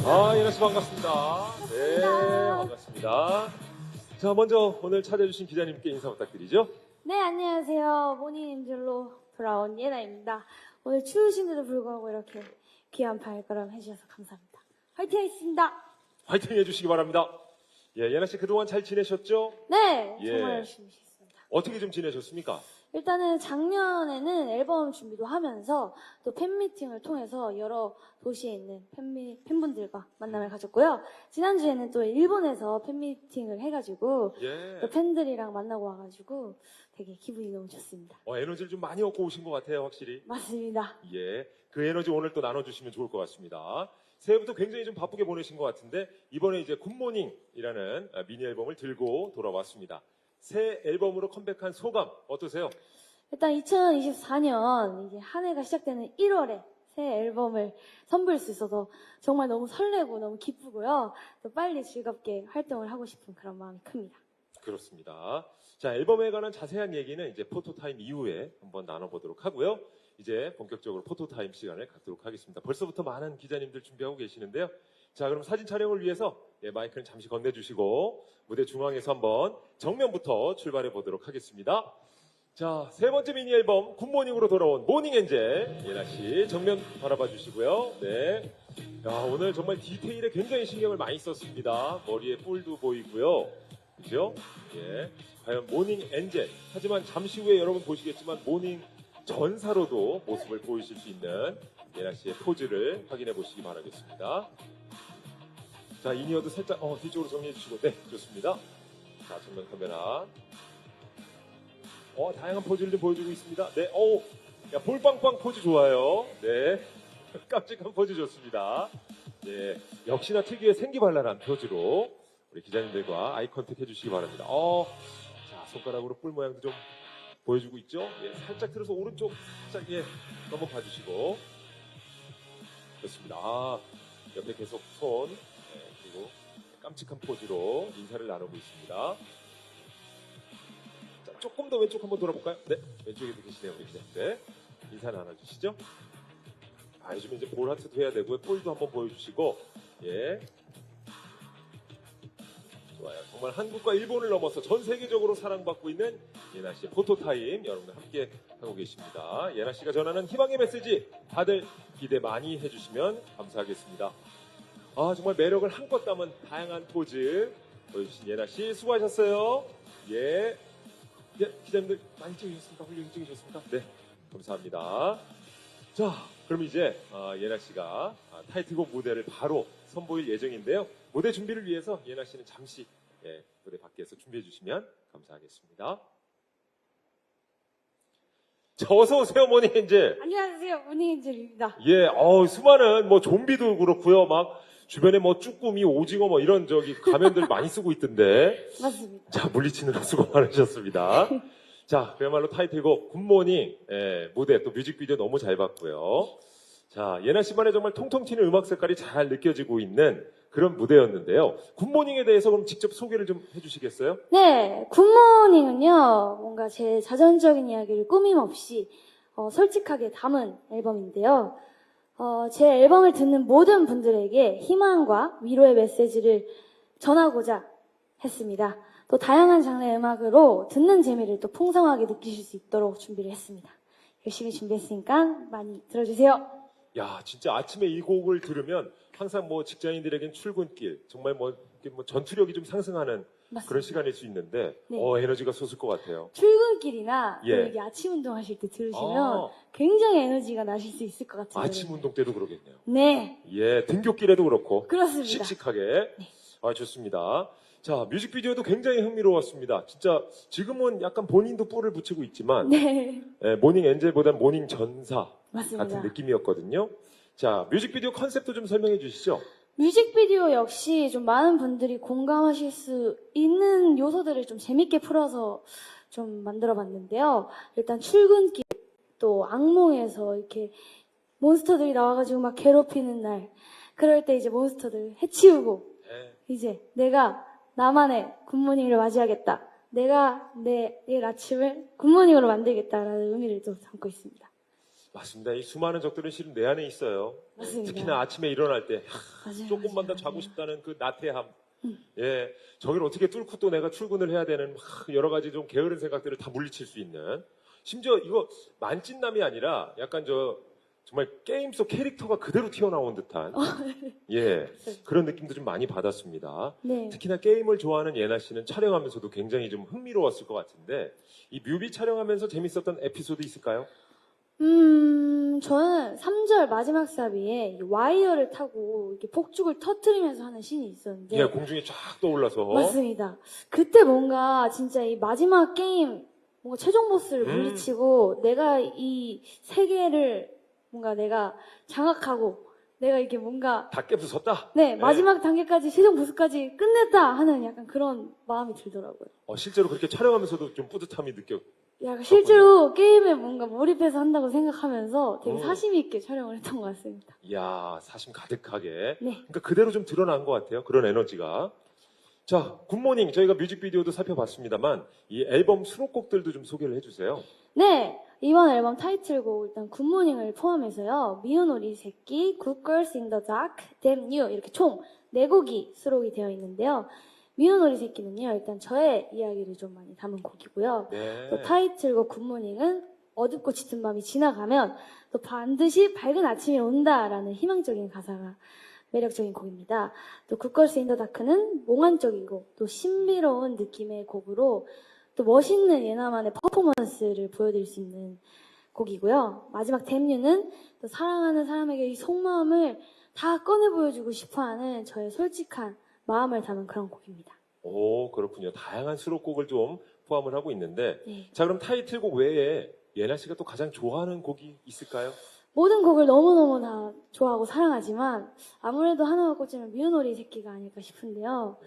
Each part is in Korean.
예나 씨 반갑습니다. 네, 반갑습니다. 자, 먼저 오늘 찾아주신 기자님께 인사 부탁드리죠. 네, 안녕하세요. 모닝엔젤로 돌아온 예나입니다. 오늘 추우신데도 불구하고 이렇게 귀한 발걸음 해주셔서 감사합니다. 화이팅 하겠습니다. 화이팅 해주시기 바랍니다. 예, 예나 씨 그동안 잘 지내셨죠? 네, 예. 정말 열심히 했습니다. 어떻게 좀 지내셨습니까? 일단은 작년에는 앨범 준비도 하면서 또 팬미팅을 통해서 여러 도시에 있는 팬분들과 만남을 가졌고요. 지난주에는 또 일본에서 팬미팅을 해가지고 예. 또 팬들이랑 만나고 와가지고 되게 기분이 너무 좋습니다. 에너지를 좀 많이 얻고 오신 것 같아요, 확실히. 맞습니다. 예, 그 에너지 오늘 또 나눠주시면 좋을 것 같습니다. 새해부터 굉장히 좀 바쁘게 보내신 것 같은데 이번에 이제 굿모닝이라는 미니 앨범을 들고 돌아왔습니다. 새 앨범으로 컴백한 소감 어떠세요? 일단 2024년 이제 한 해가 시작되는 1월에 새 앨범을 선보일 수 있어서 정말 너무 설레고 너무 기쁘고요. 또 빨리 즐겁게 활동을 하고 싶은 그런 마음이 큽니다. 그렇습니다. 자, 앨범에 관한 자세한 얘기는 이제 포토타임 이후에 한번 나눠보도록 하고요. 이제 본격적으로 포토타임 시간을 갖도록 하겠습니다. 벌써부터 많은 기자님들 준비하고 계시는데요. 자, 그럼 사진 촬영을 위해서 마이크는 잠시 건네주시고 무대 중앙에서 한번 정면부터 출발해 보도록 하겠습니다. 자, 세 번째 미니 앨범 굿모닝으로 돌아온 모닝엔젤 예나 씨 정면 바라봐 주시고요. 네, 야, 오늘 정말 디테일에 굉장히 신경을 많이 썼습니다. 머리에 뿔도 보이고요. 그죠? 예, 과연 모닝엔젤. 하지만 잠시 후에 여러분 보시겠지만 모닝 전사로도 모습을 보이실 수 있는 예나 씨의 포즈를 확인해 보시기 바라겠습니다. 자, 이니어도 살짝 뒤쪽으로 정리해 주시고, 네, 좋습니다. 자, 정면 카메라. 다양한 포즈를 좀 보여주고 있습니다. 네, 야, 볼빵빵 포즈 좋아요. 네, 깜찍한 포즈 좋습니다. 네, 역시나 특유의 생기발랄한 포즈로 우리 기자님들과 아이 컨택 해주시기 바랍니다. 자, 손가락으로 뿔 모양도 좀 보여주고 있죠. 예, 살짝 들어서 오른쪽 살짝 한번 봐주시고 좋습니다. 옆에 계속 손 그리고 깜찍한 포즈로 인사를 나누고 있습니다. 자, 조금 더 왼쪽 한번 돌아볼까요? 네, 왼쪽에도 계시네요, 우리 기자님. 네, 인사 나눠주시죠. 요즘에 이제 볼 하트도 해야 되고요. 뿔도 한번 보여주시고, 예. 좋아요. 정말 한국과 일본을 넘어서 전 세계적으로 사랑받고 있는 예나 씨의 포토타임 여러분들 함께 하고 계십니다. 예나 씨가 전하는 희망의 메시지 다들 기대 많이 해주시면 감사하겠습니다. 정말 매력을 한껏 담은 다양한 포즈 보여주신 예나 씨 수고하셨어요. 예, 기자님들 많이 찍으셨습니까? 훌륭히 찍으셨습니까? 네, 감사합니다. 자, 그럼 이제 예나 씨가 타이틀곡 무대를 바로 선보일 예정인데요. 무대 준비를 위해서 예나 씨는 잠시 무대 밖에서 준비해 주시면 감사하겠습니다. 자, 어서 오세요, 모닝엔젤. 안녕하세요. 모닝엔젤입니다. 예, 수많은 좀비도 그렇고요, 막 주변에 쭈꾸미, 오징어 이런 가면들 많이 쓰고 있던데. 맞습니다. 자, 물리치느라 수고 많으셨습니다. 자, 그야말로 타이틀곡 굿모닝 무대 또 뮤직비디오 너무 잘 봤고요. 자, 예나 씨만의 정말 통통 튀는 음악 색깔이 잘 느껴지고 있는 그런 무대였는데요. 굿모닝에 대해서 그럼 직접 소개를 좀 해주시겠어요? 네, 굿모닝은요, 뭔가 제 자전적인 이야기를 꾸밈 없이 솔직하게 담은 앨범인데요. 제 앨범을 듣는 모든 분들에게 희망과 위로의 메시지를 전하고자 했습니다. 또 다양한 장르의 음악으로 듣는 재미를 또 풍성하게 느끼실 수 있도록 준비를 했습니다. 열심히 준비했으니까 많이 들어주세요. 야, 진짜 아침에 이 곡을 들으면 항상 직장인들에겐 출근길, 정말 전투력이 좀 상승하는 맞습니다. 그런 시간일 수 있는데, 네. 에너지가 솟을 것 같아요. 출근길이나 또 예. 이게 아침 운동하실 때 들으시면 굉장히 에너지가 나실 수 있을 것 같아요. 아침 운동 때도 그러겠네요. 네, 예, 등굣길에도 그렇고. 그렇습니다. 씩씩하게. 네. 좋습니다. 자, 뮤직비디오도 굉장히 흥미로웠습니다. 진짜 지금은 약간 본인도 뿔을 붙이고 있지만 네, 모닝 엔젤보단 모닝 전사 맞습니다. 같은 느낌이었거든요. 자, 뮤직비디오 컨셉도 좀 설명해 주시죠. 뮤직비디오 역시 좀 많은 분들이 공감하실 수 있는 요소들을 좀 재밌게 풀어서 좀 만들어 봤는데요. 일단 출근길, 또 악몽에서 이렇게 몬스터들이 나와가지고 막 괴롭히는 날, 그럴 때 이제 몬스터들을 해치우고 이제 내가 나만의 굿모닝을 맞이하겠다. 내가 내일 아침을 굿모닝으로 만들겠다라는 의미를 또 담고 있습니다. 맞습니다. 이 수많은 적들은 실은 내 안에 있어요. 맞습니다. 특히나 아침에 일어날 때 맞아요, 조금만 더 맞아요, 자고 맞아요. 싶다는 그 나태함. 예, 저기를 어떻게 뚫고 또 내가 출근을 해야 되는 막 여러 가지 좀 게으른 생각들을 다 물리칠 수 있는. 심지어 이거 만찢남이 아니라 약간 정말 게임 속 캐릭터가 그대로 튀어나온 듯한 예, 그런 느낌도 좀 많이 받았습니다. 네. 특히나 게임을 좋아하는 예나 씨는 촬영하면서도 굉장히 좀 흥미로웠을 것 같은데 이 뮤비 촬영하면서 재밌었던 에피소드 있을까요? 저는 3절 마지막 사비에 이 와이어를 타고 이렇게 폭죽을 터트리면서 하는 씬이 있었는데. 예, 공중에 쫙 떠올라서 맞습니다. 그때 뭔가 진짜 이 마지막 게임, 뭔가 최종 보스를 물리치고 내가 이 세계를 뭔가 내가 장악하고 내가 이게 뭔가 다 깨부쉈다. 네, 마지막 단계까지 최종 보스까지 끝냈다 하는 약간 그런 마음이 들더라고요. 실제로 그렇게 촬영하면서도 좀 뿌듯함이 느껴. 약간 실제로 게임에 뭔가 몰입해서 한다고 생각하면서 되게 오. 사심 있게 촬영을 했던 것 같습니다. 이야, 사심 가득하게. 네. 그러니까 그대로 좀 드러난 것 같아요. 그런 에너지가. 자, 굿모닝 저희가 뮤직비디오도 살펴봤습니다만 이 앨범 수록곡들도 좀 소개를 해주세요. 네, 이번 앨범 타이틀곡 일단 굿모닝을 포함해서요. 미운 우리 새끼, Good Girls in the Dark, Damn You 이렇게 총 4곡이 수록이 되어 있는데요. 미운 우리 새끼는요. 일단 저의 이야기를 좀 많이 담은 곡이고요. 네. 또 타이틀곡 굿모닝은 어둡고 짙은 밤이 지나가면 또 반드시 밝은 아침이 온다라는 희망적인 가사가 매력적인 곡입니다. 또 굿걸스 인더 다크는 몽환적이고 또 신비로운 느낌의 곡으로 또 멋있는 예나만의 퍼포먼스를 보여드릴 수 있는 곡이고요. 마지막 댐유는 또 사랑하는 사람에게 이 속마음을 다 꺼내 보여주고 싶어하는 저의 솔직한 마음을 담은 그런 곡입니다. 오, 그렇군요. 다양한 수록곡을 좀 포함을 하고 있는데 네. 자, 그럼 타이틀곡 외에 예나 씨가 또 가장 좋아하는 곡이 있을까요? 모든 곡을 너무너무 다 좋아하고 사랑하지만 아무래도 하나가 꽂히면 미운 오리 새끼가 아닐까 싶은데요.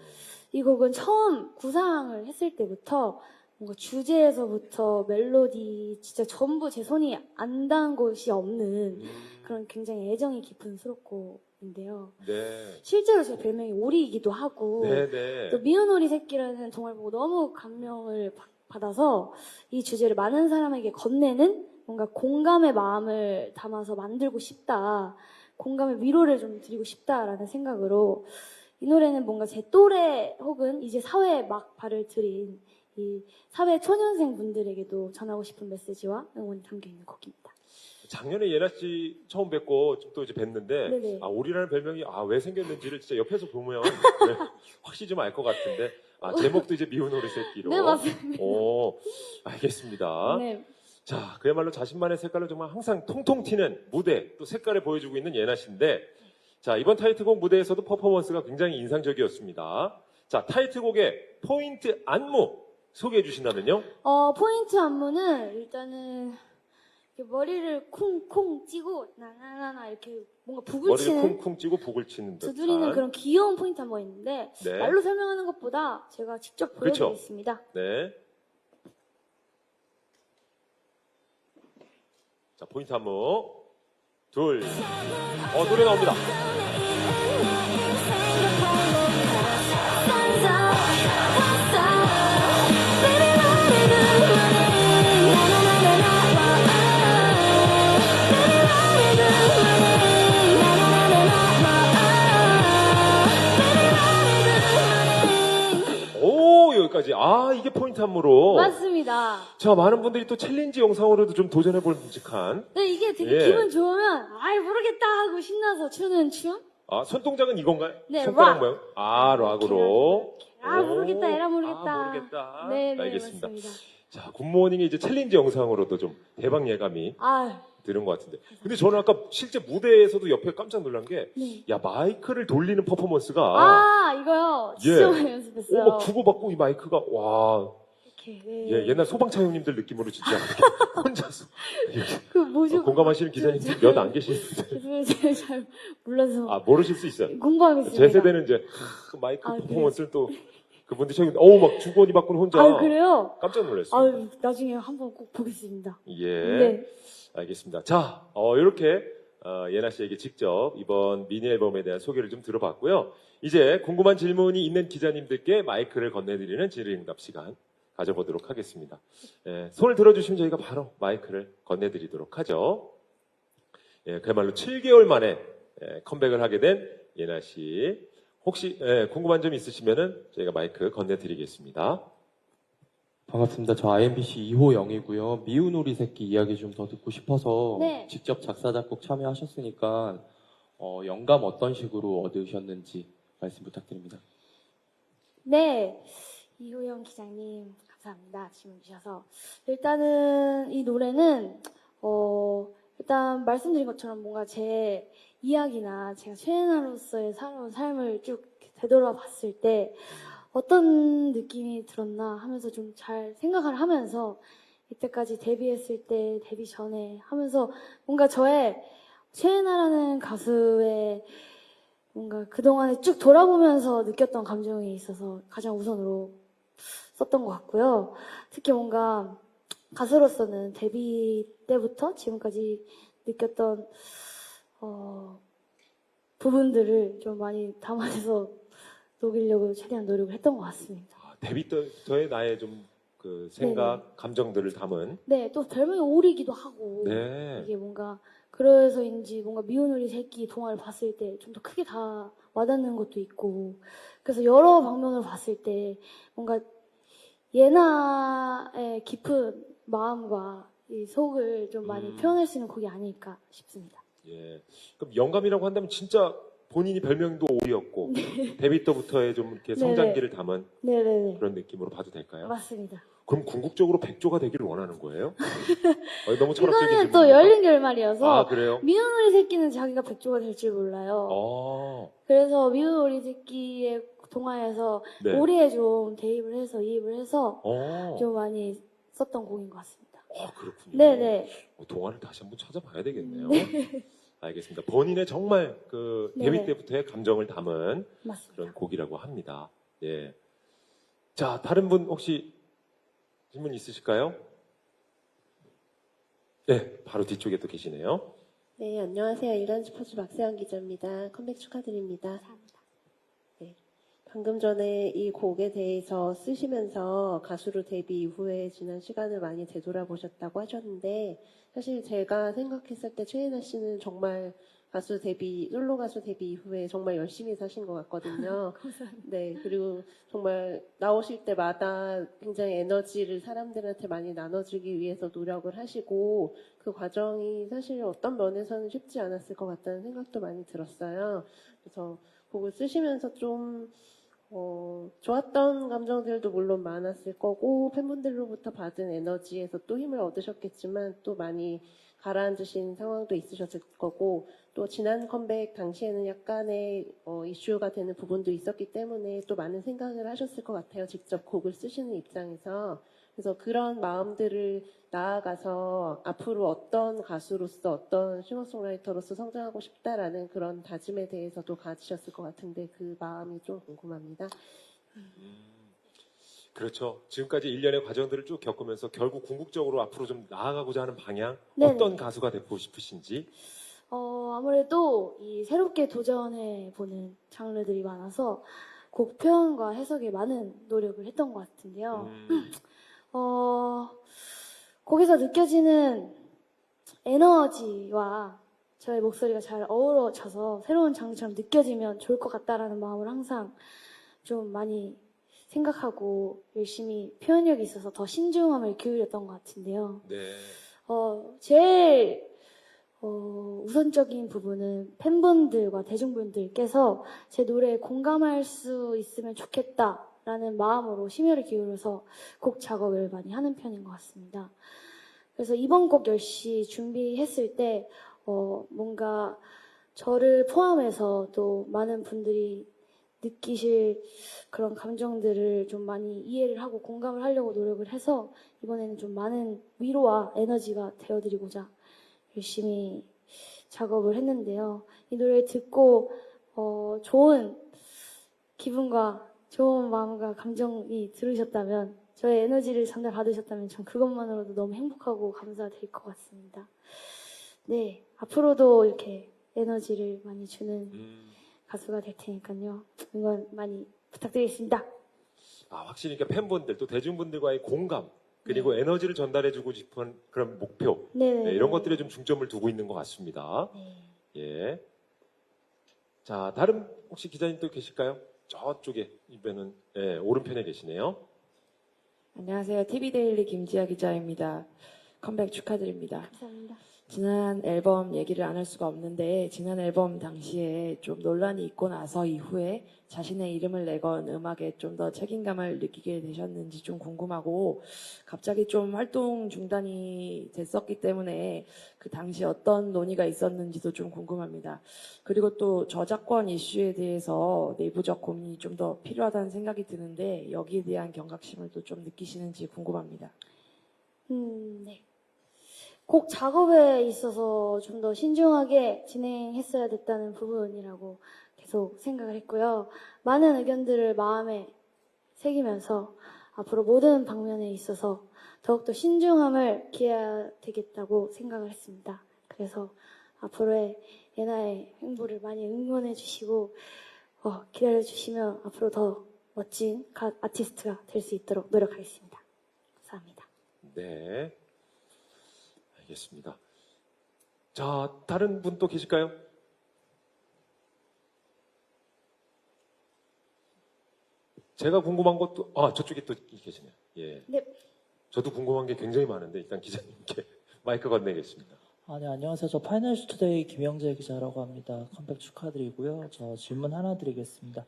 이 곡은 처음 구상을 했을 때부터 뭔가 주제에서부터 멜로디 진짜 전부 제 손이 안 닿은 곳이 없는 그런 굉장히 애정이 깊은 수록곡인데요. 네. 실제로 제 별명이 오리이기도 하고 네네. 또 미운 오리 새끼라는 정말 보고 너무 감명을 받아서 이 주제를 많은 사람에게 건네는 뭔가 공감의 마음을 담아서 만들고 싶다. 공감의 위로를 좀 드리고 싶다라는 생각으로 이 노래는 뭔가 제 또래 혹은 이제 사회에 막 발을 들인 이 사회 초년생 분들에게도 전하고 싶은 메시지와 응원이 담겨 있는 곡입니다. 작년에 예나 씨 처음 뵙고 또 이제 뵀는데 네네. 오리라는 별명이 왜 생겼는지를 진짜 옆에서 보면 확실히 좀 알 것 같은데 제목도 이제 미운 오리 새끼로. 네, 맞습니다. 오, 알겠습니다. 네. 자, 그야말로 자신만의 색깔을 정말 항상 통통 튀는 무대, 또 색깔을 보여주고 있는 예나 씨인데, 자, 이번 타이틀곡 무대에서도 퍼포먼스가 굉장히 인상적이었습니다. 자, 타이틀곡의 포인트 안무 소개해 주신다면요? 포인트 안무는 일단은 이렇게 머리를 쿵쿵 찌고 나나나나 이렇게 뭔가 북을 머리를 치는 쿵쿵 찌고 북을 치는 듯한. 두드리는 그런 귀여운 포인트 안무가 있는데 네. 말로 설명하는 것보다 제가 직접 그렇죠. 보여드리겠습니다. 네. 자, 포인트 안무. 둘. 노래 나옵니다. 오, 여기까지. 이게 포인트 안무로. 맞습니다. 자, 많은 분들이 또 챌린지 영상으로도 좀 도전해볼 끔찍한. 네, 이게 되게 예. 기분 좋으면 모르겠다 하고 신나서 추는 춤? 손동작은 이건가요? 네, 손가락 락. 모양? 락으로. 모르겠다, 에라 모르겠다. 모르겠다. 네, 알겠습니다. 맞습니다. 자, 굿모닝이 이제 챌린지 영상으로도 좀 대박 예감이 들은 것 같은데. 근데 저는 아까 실제 무대에서도 옆에 깜짝 놀란 게, 네. 야, 마이크를 돌리는 퍼포먼스가, 이거요. 진짜 많이 연습했어요. 막 주고받고 이 마이크가, 와, 이렇게. 네. 예, 옛날 소방차 형님들 느낌으로 진짜 혼자서. 그 뭐죠? 공감하시는 기자님들 몇 안 계시는데. 죄송해요. 제가 잘 몰라서. 모르실 수 있어요. 공부하겠습니다. 제 세대는 이제 마이크 그래요? 퍼포먼스를 또 그분들이 저기 막 주거니 받고는 혼자 그래요? 깜짝 놀랐어요. 나중에 한번 꼭 보겠습니다. 예, 네. 알겠습니다. 자, 이렇게 예나 씨에게 직접 이번 미니 앨범에 대한 소개를 좀 들어봤고요. 이제 궁금한 질문이 있는 기자님들께 마이크를 건네드리는 질의응답 시간 가져보도록 하겠습니다. 예, 손을 들어주시면 저희가 바로 마이크를 건네드리도록 하죠. 예, 그야말로 7개월 만에 컴백을 하게 된 예나 씨. 혹시 궁금한 점 있으시면은 저희가 마이크 건네드리겠습니다. 반갑습니다. 저 IMBC 2호 영이고요. 미운 우리 새끼 이야기 좀 더 듣고 싶어서 네. 직접 작사, 작곡 참여하셨으니까 영감 어떤 식으로 얻으셨는지 말씀 부탁드립니다. 네, 이호영 기자님 감사합니다. 질문 주셔서 일단은 이 노래는 일단 말씀드린 것처럼 뭔가 제 이야기나 제가 최애나로서의 살아온 삶을 쭉 되돌아봤을 때 어떤 느낌이 들었나 하면서 좀 잘 생각을 하면서 이때까지 데뷔했을 때 데뷔 전에 하면서 뭔가 저의 최애나라는 가수의 뭔가 그동안에 쭉 돌아보면서 느꼈던 감정이 있어서 가장 우선으로 썼던 것 같고요. 특히 뭔가 가수로서는 데뷔 때부터 지금까지 느꼈던 부분들을 좀 많이 담아내서 녹이려고 최대한 노력을 했던 것 같습니다. 데뷔 때의 나의 좀 그 생각, 감정들을 담은. 네, 또 별명이 오리기도 하고 네. 이게 뭔가 그래서인지 뭔가 미운 우리 새끼 동화를 봤을 때 좀 더 크게 다 와닿는 것도 있고 그래서 여러 방면으로 봤을 때 뭔가 예나의 깊은 마음과 이 속을 좀 많이 표현할 수 있는 곡이 아닐까 싶습니다. 예. 그럼 영감이라고 한다면 진짜 본인이 별명도 오리였고 데뷔 때부터의 좀 이렇게 성장기를 담은 네네네. 그런 느낌으로 봐도 될까요? 맞습니다. 그럼 궁극적으로 백조가 되기를 원하는 거예요? 너무 철학적인 이거는 또 질문입니까? 열린 결말이어서 아, 그래요? 미운 우리 새끼는 자기가 백조가 될 줄 몰라요. 그래서 미운 우리 새끼의 동화에서 네. 오리에 좀 대입을 해서 이입을 해서 어. 좀 많이 썼던 곡인 것 같습니다. 그렇군요. 네네. 동화를 다시 한번 찾아봐야 되겠네요. 알겠습니다. 본인의 정말 그 데뷔 네네. 때부터의 감정을 담은 맞습니다. 그런 곡이라고 합니다. 예. 자, 다른 분 혹시 질문 있으실까요? 네, 바로 뒤쪽에 또 계시네요. 네, 안녕하세요. 일간 스포츠 박세영 기자입니다. 컴백 축하드립니다. 감사합니다. 네, 방금 전에 이 곡에 대해서 쓰시면서 가수로 데뷔 이후에 지난 시간을 많이 되돌아보셨다고 하셨는데 사실 제가 생각했을 때 최애나 씨는 정말 솔로 가수 데뷔 이후에 정말 열심히 사신 것 같거든요. 네, 그리고 정말 나오실 때마다 굉장히 에너지를 사람들한테 많이 나눠주기 위해서 노력을 하시고 그 과정이 사실 어떤 면에서는 쉽지 않았을 것 같다는 생각도 많이 들었어요. 그래서 곡을 쓰시면서 좀 좋았던 감정들도 물론 많았을 거고 팬분들로부터 받은 에너지에서 또 힘을 얻으셨겠지만 또 많이 가라앉으신 상황도 있으셨을 거고 또 지난 컴백 당시에는 약간의 이슈가 되는 부분도 있었기 때문에 또 많은 생각을 하셨을 것 같아요. 직접 곡을 쓰시는 입장에서. 그래서 그런 마음들을 나아가서 앞으로 어떤 가수로서 어떤 싱어송라이터로서 성장하고 싶다라는 그런 다짐에 대해서도 가지셨을 것 같은데 그 마음이 좀 궁금합니다. 그렇죠. 지금까지 일련의 과정들을 쭉 겪으면서 결국 궁극적으로 앞으로 좀 나아가고자 하는 방향, 네네. 어떤 가수가 되고 싶으신지. 아무래도 이 새롭게 도전해보는 장르들이 많아서 곡 표현과 해석에 많은 노력을 했던 것 같은데요. 곡에서 느껴지는 에너지와 저의 목소리가 잘 어우러져서 새로운 장르처럼 느껴지면 좋을 것 같다라는 마음을 항상 좀 많이 생각하고 열심히 표현력이 있어서 더 신중함을 기울였던 것 같은데요. 네. 제일 우선적인 부분은 팬분들과 대중분들께서 제 노래에 공감할 수 있으면 좋겠다라는 마음으로 심혈을 기울여서 곡 작업을 많이 하는 편인 것 같습니다. 그래서 이번 곡 역시 준비했을 때 뭔가 저를 포함해서 또 많은 분들이 느끼실 그런 감정들을 좀 많이 이해를 하고 공감을 하려고 노력을 해서 이번에는 좀 많은 위로와 에너지가 되어드리고자 열심히 작업을 했는데요. 이 노래를 듣고 좋은 기분과 좋은 마음과 감정이 들으셨다면 저의 에너지를 전달받으셨다면 전 그것만으로도 너무 행복하고 감사드릴 것 같습니다. 네, 앞으로도 이렇게 에너지를 많이 주는 가수가 될 테니까요. 응원 많이 부탁드리겠습니다. 확실히 그러니까 팬분들 또 대중분들과의 공감 그리고 에너지를 전달해주고 싶은 그런 목표, 네네. 네, 이런 것들에 좀 중점을 두고 있는 것 같습니다. 네. 예. 자, 다른 혹시 기자님 또 계실까요? 저쪽에 이번에는 예, 오른편에 계시네요. 안녕하세요. TV데일리 김지아 기자입니다. 컴백 축하드립니다. 감사합니다. 지난 앨범 얘기를 안 할 수가 없는데 지난 앨범 당시에 좀 논란이 있고 나서 이후에 자신의 이름을 내건 음악에 좀 더 책임감을 느끼게 되셨는지 좀 궁금하고 갑자기 좀 활동 중단이 됐었기 때문에 그 당시 어떤 논의가 있었는지도 좀 궁금합니다. 그리고 또 저작권 이슈에 대해서 내부적 고민이 좀 더 필요하다는 생각이 드는데 여기에 대한 경각심을 또 좀 느끼시는지 궁금합니다. 네. 곡 작업에 있어서 좀 더 신중하게 진행했어야 됐다는 부분이라고 계속 생각을 했고요. 많은 의견들을 마음에 새기면서 앞으로 모든 방면에 있어서 더욱더 신중함을 기해야 되겠다고 생각을 했습니다. 그래서 앞으로의 예나의 행보를 많이 응원해 주시고 기다려 주시면 앞으로 더 멋진 아티스트가 될 수 있도록 노력하겠습니다. 감사합니다. 네. 알겠습니다. 자, 다른 분 또 계실까요? 제가 궁금한 것도, 저쪽에 또 계시네요. 예. 네. 저도 궁금한 게 굉장히 많은데, 일단 기자님께 마이크 건네겠습니다. 네, 안녕하세요. 저 파이널스 투데이 김영재 기자라고 합니다. 컴백 축하드리고요. 저 질문 하나 드리겠습니다.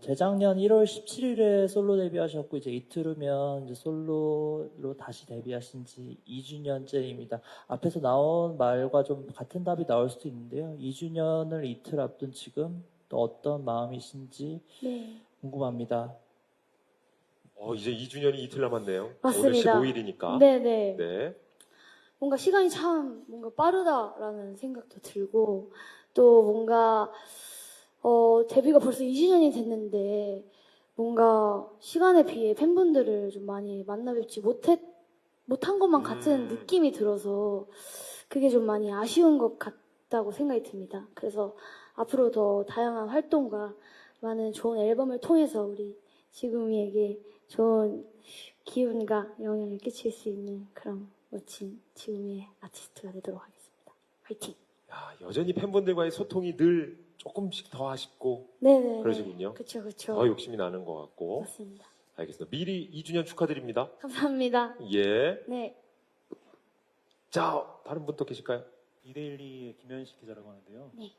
재작년 1월 17일에 솔로 데뷔하셨고, 이제 이틀 후면 이제 솔로로 다시 데뷔하신 지 2주년째입니다. 앞에서 나온 말과 좀 같은 답이 나올 수도 있는데요. 2주년을 이틀 앞둔 지금 또 어떤 마음이신지 네. 궁금합니다. 이제 2주년이 이틀 남았네요. 맞습니다. 오늘 15일이니까. 네네. 네. 뭔가 시간이 참 뭔가 빠르다라는 생각도 들고 또 뭔가 데뷔가 벌써 2주년이 됐는데 뭔가 시간에 비해 팬분들을 좀 많이 만나 뵙지 못한 것만 같은 느낌이 들어서 그게 좀 많이 아쉬운 것 같다고 생각이 듭니다. 그래서 앞으로 더 다양한 활동과 많은 좋은 앨범을 통해서 우리 지금이에게 좋은 기운과 영향을 끼칠 수 있는 그런 멋진 지금의 아티스트가 되도록 하겠습니다. 화이팅! 야, 여전히 팬분들과의 소통이 늘 조금씩 더 아쉽고 네네. 그러시군요. 그쵸. 더 욕심이 나는 것 같고. 맞습니다. 알겠습니다. 미리 2주년 축하드립니다. 감사합니다. 예. 네. 자, 다른 분 또 계실까요? 이데일리의 김현식 기자라고 하는데요. 네.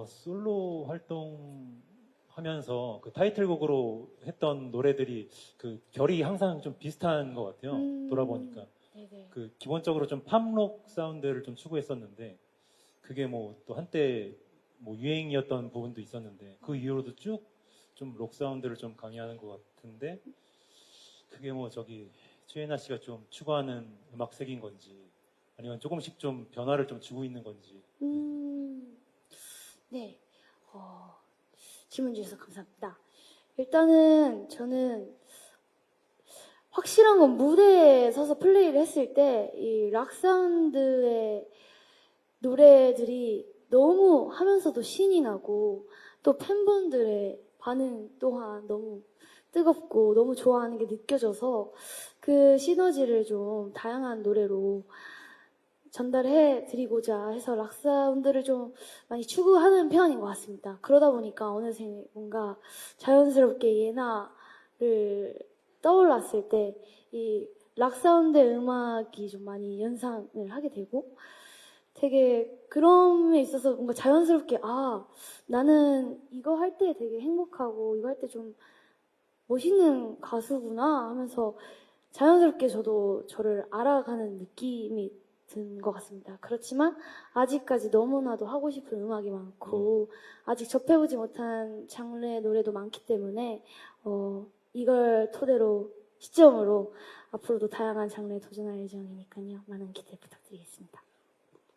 솔로 활동하면서 그 타이틀곡으로 했던 노래들이 그 결이 항상 좀 비슷한 것 같아요. 돌아보니까 네네. 그 기본적으로 좀 팝록 사운드를 좀 추구했었는데 그게 뭐 또 한때 뭐 유행이었던 부분도 있었는데 그 이후로도 쭉 좀 록 사운드를 좀 강의하는 것 같은데 그게 뭐 최애나 씨가 좀 추구하는 음악색인 건지 아니면 조금씩 좀 변화를 좀 주고 있는 건지. 네. 질문 주셔서 감사합니다. 일단은 저는 확실한 건 무대에 서서 플레이를 했을 때 이 락 사운드의 노래들이 너무 하면서도 신이 나고 또 팬분들의 반응 또한 너무 뜨겁고 너무 좋아하는 게 느껴져서 그 시너지를 좀 다양한 노래로 전달해 드리고자 해서 락 사운드를 좀 많이 추구하는 편인 것 같습니다. 그러다 보니까 어느새 뭔가 자연스럽게 예나를 떠올랐을 때 이 락 사운드의 음악이 좀 많이 연상을 하게 되고 되게 그런 데 있어서 뭔가 자연스럽게 나는 이거 할 때 되게 행복하고 이거 할 때 좀 멋있는 가수구나 하면서 자연스럽게 저도 저를 알아가는 느낌이 든 것 같습니다. 그렇지만 아직까지 너무나도 하고 싶은 음악이 많고 아직 접해보지 못한 장르의 노래도 많기 때문에 이걸 토대로 시점으로 앞으로도 다양한 장르에 도전할 예정이니까요. 많은 기대 부탁드리겠습니다.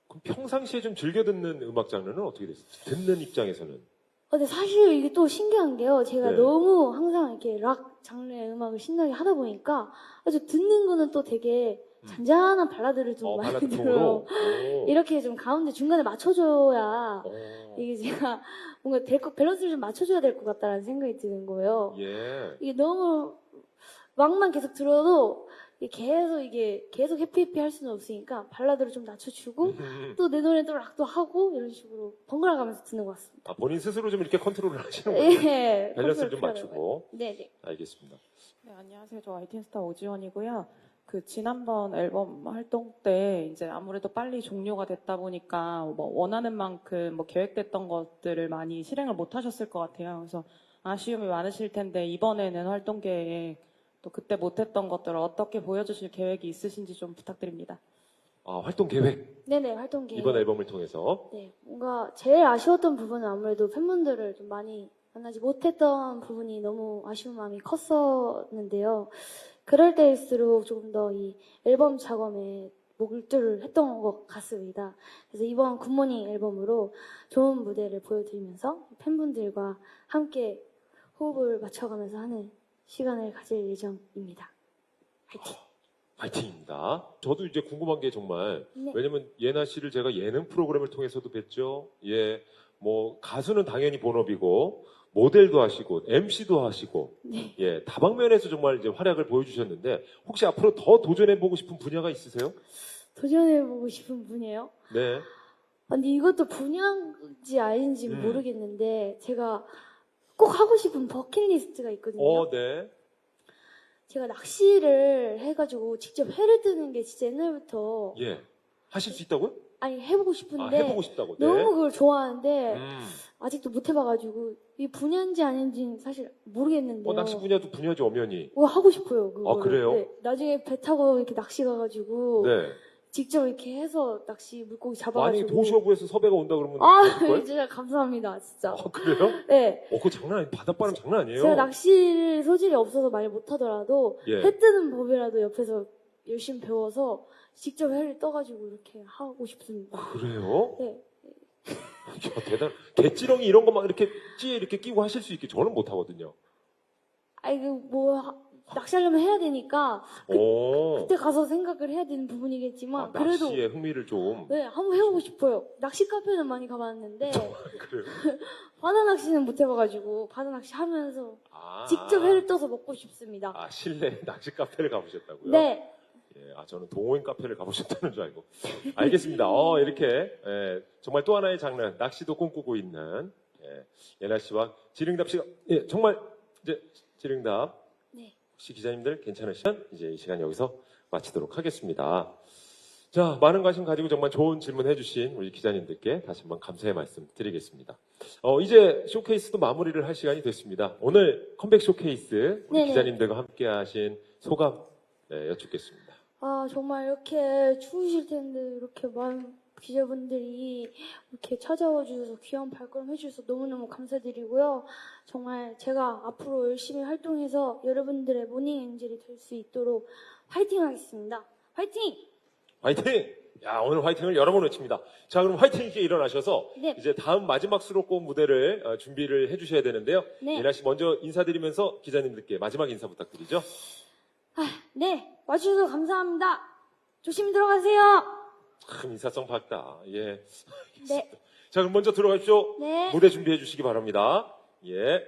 그럼 평상시에 좀 즐겨 듣는 음악 장르는 어떻게 됐어요? 듣는 입장에서는? 근데 사실 이게 또 신기한 게요. 제가 네. 너무 항상 이렇게 락 장르의 음악을 신나게 하다 보니까 아주 듣는 거는 또 되게 잔잔한 발라드를 좀 많이 발라드 들어요. 통으로? 이렇게 좀 가운데 중간에 맞춰줘야 오. 이게 제가 뭔가 밸런스를 좀 맞춰줘야 될 것 같다라는 생각이 드는 거예요. 예. 이게 너무 음악만 계속 들어도 이게 계속 해피해피 할 수는 없으니까 발라드를 좀 낮춰주고 또 내 노래 또 락도 하고 이런 식으로 번갈아 가면서 듣는 것 같습니다. 아, 본인 스스로 좀 이렇게 컨트롤을 하시는 거예요. 예. 밸런스를 좀 맞추고. 네네. 알겠습니다. 네, 안녕하세요. 저 아이틴스타 오지원이고요. 그 지난번 앨범 활동 때 이제 아무래도 빨리 종료가 됐다 보니까 뭐 원하는 만큼 뭐 계획됐던 것들을 많이 실행을 못 하셨을 것 같아요. 그래서 아쉬움이 많으실 텐데 이번에는 활동 계획 또 그때 못했던 것들을 어떻게 보여주실 계획이 있으신지 좀 부탁드립니다. 아, 활동 계획. 네네, 활동 계획. 이번 앨범을 통해서. 네, 뭔가 제일 아쉬웠던 부분은 아무래도 팬분들을 좀 많이 만나지 못했던 부분이 너무 아쉬운 마음이 컸었는데요. 그럴 때일수록 조금 더 이 앨범 작업에 몰두를 했던 것 같습니다. 그래서 이번 굿모닝 앨범으로 좋은 무대를 보여드리면서 팬분들과 함께 호흡을 맞춰가면서 하는 시간을 가질 예정입니다. 화이팅! 파이팅입니다. 저도 이제 궁금한 게 정말 네. 왜냐면 예나 씨를 제가 예능 프로그램을 통해서도 뵀죠. 예, 뭐 가수는 당연히 본업이고 모델도 하시고 MC도 하시고 네. 예, 다방면에서 정말 이제 활약을 보여주셨는데 혹시 앞으로 더 도전해보고 싶은 분야가 있으세요? 도전해보고 싶은 분이에요. 네. 근데 이것도 분야인지 아닌지 음. 모르겠는데 제가 꼭 하고 싶은 버킷리스트가 있거든요. 네. 제가 낚시를 해가지고 직접 회를 뜨는 게 진짜 옛날부터 예. 하실 수 있다고요? 아니 해보고 아, 싶은데 해보고 싶다고. 네. 너무 그걸 좋아하는데 음. 아직도 못 해봐가지고 이 분야인지 아닌지 사실 모르겠는데요. 낚시 분야도 분야죠, 엄연히. 하고 싶어요. 그거를. 아, 그래요? 네, 나중에 배 타고 이렇게 낚시 가가지고 네. 직접 이렇게 해서 낚시 물고기 만약에 잡아가지고. 도시어부에서 섭외가 온다 그러면 아, 될 거예요? 진짜 감사합니다, 진짜. 아, 그래요? 네. 그거 장난 아니, 바닷바람 장난 아니에요? 제가 낚시를 소질이 없어서 많이 못하더라도 예. 해 뜨는 법이라도 옆에서 열심히 배워서 직접 회를 떠가지고 이렇게 하고 싶습니다. 그래요? 네. 야, 대단. 개찌렁이 이런 거 막 이렇게 찌에 이렇게 끼고 하실 수 있게 저는 못 하거든요. 아이, 낚시하려면 해야 되니까 오. 그때 가서 생각을 해야 되는 부분이겠지만 아, 그래도 낚시에 흥미를 좀. 네, 한번 해보고 싶어요. 낚시 카페는 많이 가봤는데 그래요? 바다 낚시는 못 해봐가지고 바다 낚시 하면서 아. 직접 회를 떠서 먹고 싶습니다. 아, 실내 낚시 카페를 가보셨다고요? 네. 예, 아, 저는 동호인 카페를 가보셨다는 줄 알고. 알겠습니다. 이렇게, 정말 또 하나의 장르, 낚시도 꿈꾸고 있는, 예나 씨와 지릉답 씨가, 예, 정말, 이제, 지릉답. 네. 혹시 기자님들 괜찮으시면 이제 이 시간 여기서 마치도록 하겠습니다. 자, 많은 관심 가지고 정말 좋은 질문 해주신 우리 기자님들께 다시 한번 감사의 말씀 드리겠습니다. 이제 쇼케이스도 마무리를 할 시간이 됐습니다. 오늘 컴백 쇼케이스 우리 네네. 기자님들과 함께 하신 소감 여쭙겠습니다. 아, 정말 이렇게 추우실 텐데 이렇게 많은 기자분들이 이렇게 찾아와 주셔서 귀한 발걸음 해주셔서 너무너무 감사드리고요. 정말 제가 앞으로 열심히 활동해서 여러분들의 모닝 엔젤이 될 수 있도록 화이팅 하겠습니다. 화이팅! 화이팅! 야, 오늘 화이팅을 여러 번 외칩니다. 자, 그럼 화이팅 있게 일어나셔서 네. 이제 다음 마지막 수록곡 무대를 준비를 해주셔야 되는데요. 네. 예나 씨 먼저 인사드리면서 기자님들께 마지막 인사 부탁드리죠. 네, 와주셔서 감사합니다. 조심히 들어가세요. 참 인사성 밝다. 예. 네. 자, 그럼 먼저 들어가십시오. 네. 무대 준비해 주시기 바랍니다. 예.